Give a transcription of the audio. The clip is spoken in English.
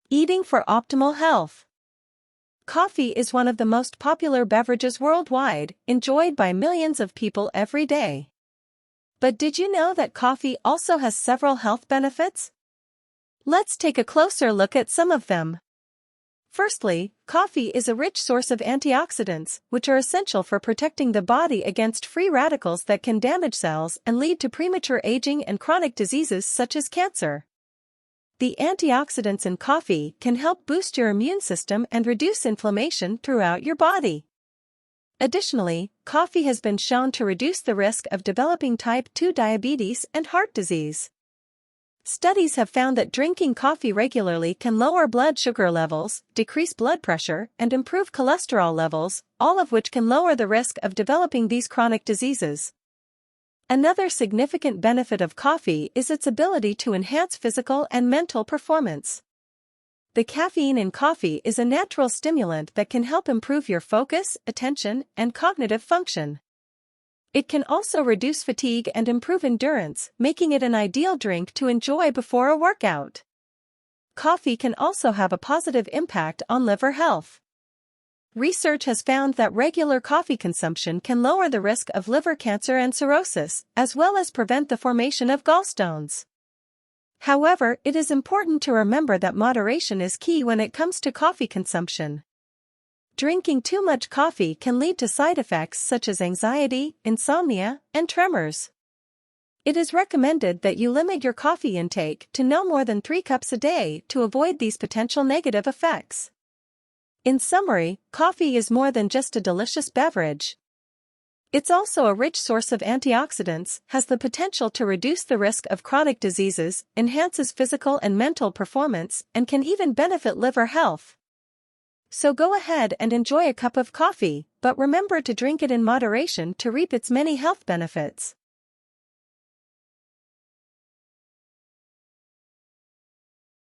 Eating for optimal health. Coffee is one of the most popular beverages worldwide, enjoyed by millions of people every day. But did you know that coffee also has several health benefits? Let's take a closer look at some of them. Firstly, coffee is a rich source of antioxidants, which are essential for protecting the body against free radicals that can damage cells and lead to premature aging and chronic diseases such as cancer. The antioxidants in coffee can help boost your immune system and reduce inflammation throughout your body. Additionally, coffee has been shown to reduce the risk of developing type 2 diabetes and heart disease. Studies have found that drinking coffee regularly can lower blood sugar levels, decrease blood pressure, and improve cholesterol levels, all of which can lower the risk of developing these chronic diseases. Another significant benefit of coffee is its ability to enhance physical and mental performance. The caffeine in coffee is a natural stimulant that can help improve your focus, attention, and cognitive function. It can also reduce fatigue and improve endurance, making it an ideal drink to enjoy before a workout. Coffee can also have a positive impact on liver health. Research has found that regular coffee consumption can lower the risk of liver cancer and cirrhosis, as well as prevent the formation of gallstones. However, it is important to remember that moderation is key when it comes to coffee consumption. Drinking too much coffee can lead to side effects such as anxiety, insomnia, and tremors. It is recommended that you limit your coffee intake to no more than 3 cups a day to avoid these potential negative effects. In summary, coffee is more than just a delicious beverage. It's also a rich source of antioxidants, has the potential to reduce the risk of chronic diseases, enhances physical and mental performance, and can even benefit liver health. So go ahead and enjoy a cup of coffee, but remember to drink it in moderation to reap its many health benefits.